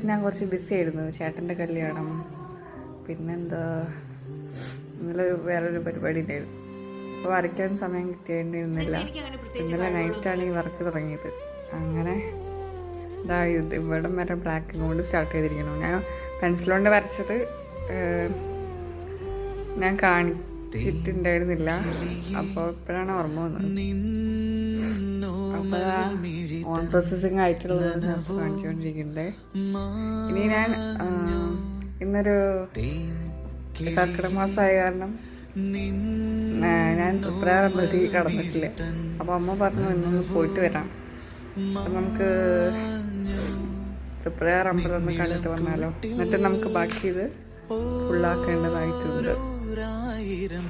Week ഞാൻ കുറച്ച് BC ആയിരുന്നു. ചേട്ടൻ്റെ കല്യാണം, പിന്നെന്താ ഇന്നലെ വേറൊരു പരിപാടി ഉണ്ടായിരുന്നു. അപ്പോൾ വരയ്ക്കാൻ സമയം കിട്ടിയിരുന്നില്ല. ഇന്നലെ നൈറ്റാണ് ഈ വർക്ക് തുടങ്ങിയത്. അങ്ങനെ ഇതാ ഇവിടം വരെ ബ്ലാക്ക് കൊണ്ട് സ്റ്റാർട്ട് ചെയ്തിരിക്കണം. ഞാൻ പെൻസിലുകൊണ്ട് വരച്ചത് ഞാൻ കാണിച്ചിട്ടുണ്ടായിരുന്നില്ല. അപ്പോൾ ഇപ്പോഴാണ് ഓർമ്മ വന്നത്. അപ്പോൾ ഓൺ പ്രോസസ്സിങ് ആയിട്ടുള്ളത് കാണിച്ചുകൊണ്ടിരിക്കുന്നുണ്ട്. ഇനി ഞാൻ ഇന്നൊരു കർക്കിടക മാസമായ കാരണം ഞാൻ തൃപ്രാരംഭത്തിൽ കടന്നിട്ടില്ല. അപ്പോൾ അമ്മ പറഞ്ഞു ഇന്നൊന്ന് പോയിട്ട് വരാം. അപ്പം നമുക്ക് തൃപ്രാരംഭം ഒന്ന് കണ്ടിട്ട് വന്നാലോ. എന്നിട്ട് നമുക്ക് ബാക്കി ഇത് ഫുള്ളാക്കേണ്ടതായിട്ടുണ്ട്.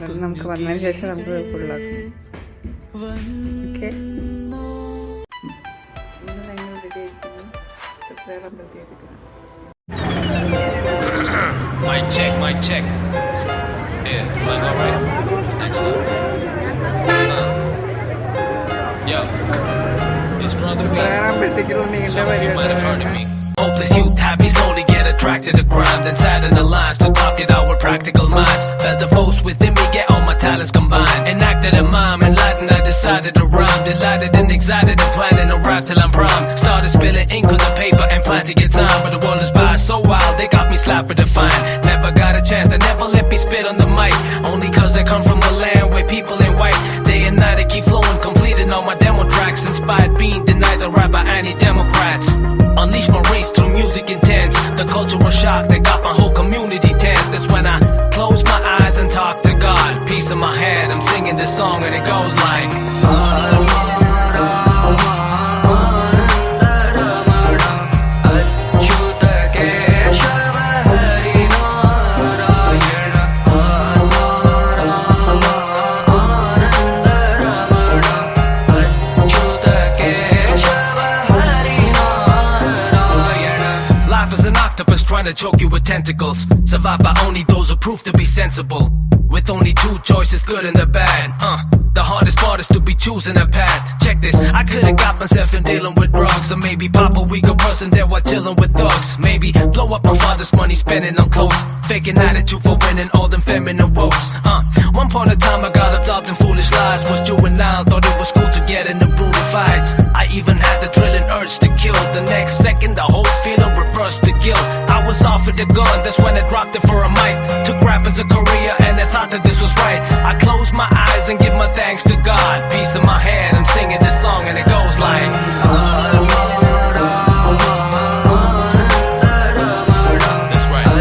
അത് നമുക്ക് വന്നതിന് ശേഷം നമുക്ക് ഫുള്ളാക്കും. ഓക്കെ, ഇന്ന് ഞങ്ങൾ റെഡിയായിരിക്കുന്നു. തൃപ്രാരംഭത്തിയായിരിക്കുന്നു. Mic check. Yeah, mic all right. Excellent. Yo, it's brother B. Some of you might have heard of me. Hopeless youth happy slowly get attracted to crime, then sat in the lines to talk it out with practical minds. Felt the force within me, get all my talents combined. Enacted a mime, enlightened, I decided to rhyme. Delighted and excited and planning a rap till I'm prime. Started spilling ink on the paper and plan to get time, but the world is by so wild, they got me slapping to find. Never got a chance, they never let me spit on the mic. Only cause I come from the land where people ain't white. Day and night I keep flowing, completing all my demo tracks. Inspired being denied the right by anti-democrats. Unleash my race through music intense. The cultural shock that got my whole community tense. That's when I close my eyes and talk to God. Peace in my head, I'm singing this song and it goes like trying to choke you with tentacles. Survived by only those who prove to be sensible. With only two choices, good and the bad. The hardest part is to be choosing a path. Check this, I could've got myself in dealing with drugs. Or maybe pop a weaker person there while chilling with thugs. Maybe blow up my father's money spending on clothes. Faking attitude for winning all them feminine woes. One point of time I got absorbed in foolish lies. Was juvenile, thought it was cool to get into brutal fights. I even had the thrilling urge to kill. The next second the whole feeling reversed to guilt. I was offered a gun, that's when I dropped it for a mic. Took rap as a career and I thought that this was right. I close my eyes and give my thanks to God. Peace in my head, I'm singing this song and it goes like that's right.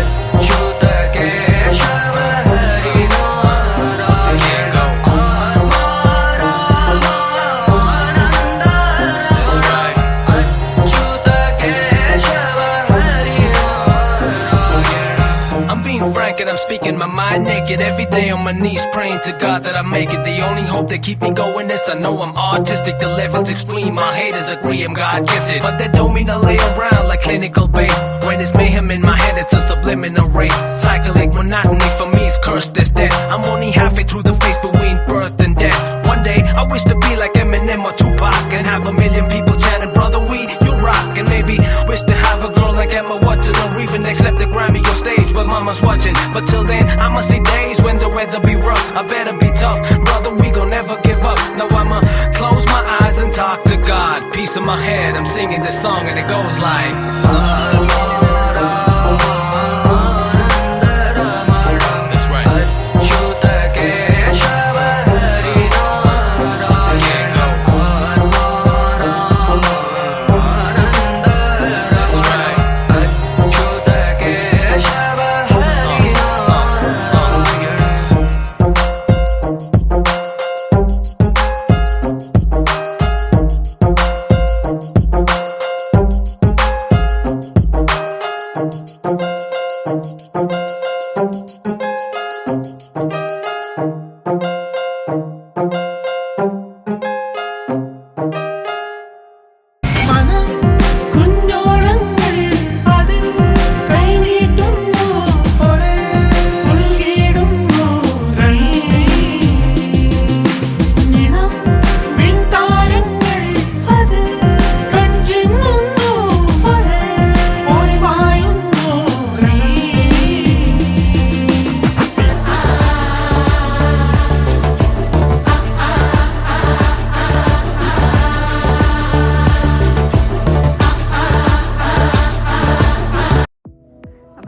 And I'm speaking my mind naked every day on my knees, praying to God that I make it. The only hope that keep me going is I know I'm autistic. The level's extreme, my haters agree I'm God gifted, but that don't mean I lay around like clinical bait. When there's mayhem in my head, it's a subliminal rate. Cyclic monotony for me is cursed as death. I'm only halfway through the phase between birth and death. One day I wish to be like Eminem or Tupac and have a million people chanting, brother we, you rock. And maybe wish to have a girl like Emma Watson or even accept a Grammy on stage while mama's watching. But till then, I'ma see days when the weather be rough. I better be tough, brother, we gon' never give up. Now I'ma close my eyes and talk to God. Peace in my head, I'm singing this song and it goes like that's right.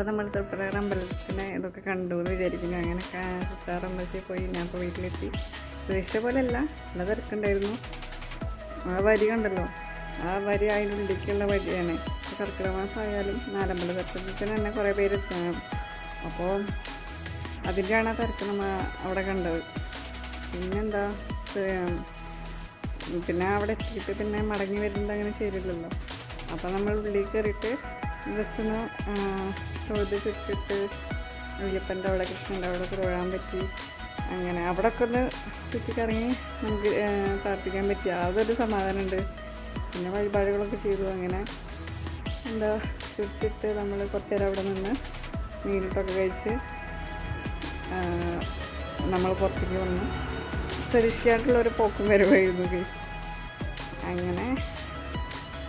അപ്പോൾ നമ്മൾ തൃപ്രയാർ അമ്പലത്തിനെ ഇതൊക്കെ കണ്ടു എന്ന് വിചാരിക്കുന്നു. അങ്ങനെ തൃപ്രയാർ അമ്പലത്തിൽ പോയി ഞാൻ ഇപ്പോൾ വീട്ടിലെത്തി. പ്രതീക്ഷിച്ച പോലെ അല്ല, നല്ല തിരക്കുണ്ടായിരുന്നു. ആ വരി കണ്ടല്ലോ, ആ വരി അതിൻ്റെ ഉള്ളിലേക്കുള്ള വരിയാണ്. കർക്കിടക മാസമായാലും നാലമ്പല ദർശനത്തിന് തന്നെ കുറേ പേര് എത്തണം. അപ്പോൾ അതിൻ്റെയാണ് ആ തിരക്ക് നമ്മൾ അവിടെ കണ്ടത്. പിന്നെന്താ, പിന്നെ അവിടെ എത്തിയിട്ട് പിന്നെ മടങ്ങി വരുന്നത് അങ്ങനെ ശരിയല്ലല്ലോ. അപ്പോൾ നമ്മൾ ഉള്ളിൽ കയറിയിട്ട് ജസ്റ്റ് ഒന്ന് തൊഴുത് ചുറ്റിട്ട് അയ്യപ്പൻ്റെ അവിടെ കൃഷ്ണൻ്റെ അവിടെ തൊഴാൻ പറ്റി. അങ്ങനെ അവിടെ ഒക്കെ ഒന്ന് ചുറ്റിക്കറങ്ങി നമുക്ക് പ്രാർത്ഥിക്കാൻ പറ്റി. അതൊരു സമാധാനമുണ്ട്. പിന്നെ വഴിപാടുകളൊക്കെ ചെയ്തു. അങ്ങനെ എന്താ ചുറ്റിട്ട് നമ്മൾ കുറച്ച് നേരം അവിടെ നിന്ന് മീനിട്ടൊക്കെ കഴിച്ച് നമ്മൾ പുറത്തേക്ക് വന്നു. പ്രതീക്ഷിക്കായിട്ടുള്ളൊരു പോക്കും വരവായിരുന്നു. അങ്ങനെ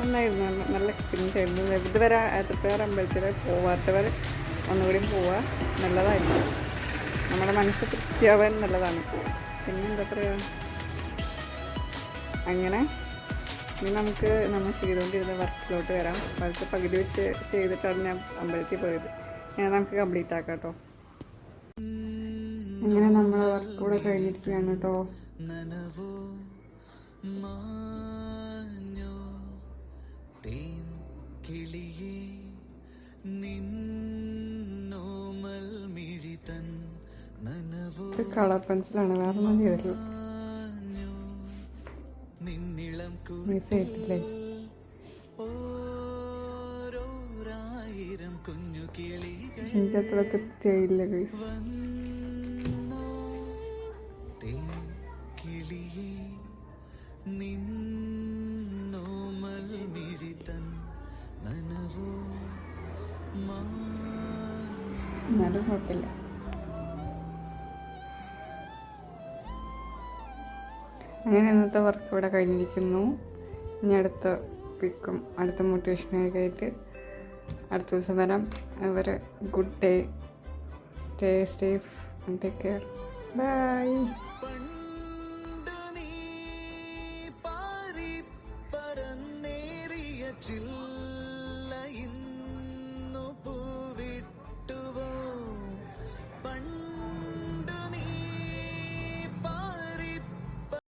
ഒന്നായിരുന്നു, നല്ല എക്സ്പീരിയൻസ് ആയിരുന്നു. ഇതുവരെ തൃപ്രയാർ അമ്പലത്തിൽ പോവാത്തവർ ഒന്നുകൂടി പോവുക, നല്ലതായിരുന്നു. നമ്മുടെ മനസ്സ് തൃപ്തിയാവാൻ നല്ലതാണ്. പിന്നെ എന്താ പറയുക, അങ്ങനെ ഇനി നമുക്ക് നമ്മൾ ചെയ്തുകൊണ്ടിരുന്ന വർക്കിലോട്ട് വരാം. വർക്ക് പകുതി വെച്ച് ചെയ്തിട്ടാണ് ഞാൻ അമ്പലത്തിൽ പോയത്. ഞാൻ നമുക്ക് കംപ്ലീറ്റ് ആക്കാം കേട്ടോ. അങ്ങനെ നമ്മൾ വർക്ക് കൂടെ കഴിഞ്ഞിരിക്കുകയാണ് കേട്ടോ. കളർ പെൻസിലാണ്, വേറെ ഒന്നും ചെയ്തിട്ടില്ല. മിസ് ചെയ്തിട്ടില്ലേ? എനിക്കത്ര തൃപ്തിയായില്ല ഗൈസ്. എന്നാലും കുഴപ്പമില്ല. അങ്ങനെ ഇന്നത്തെ വർക്ക് ഇവിടെ കഴിഞ്ഞിരിക്കുന്നു. ഇനി അടുത്ത പിക്കും അടുത്ത മോട്ടിവേഷനൊക്കെ ആയിട്ട് അടുത്ത ദിവസം വരാം. അവർ good day, stay safe and take care. By.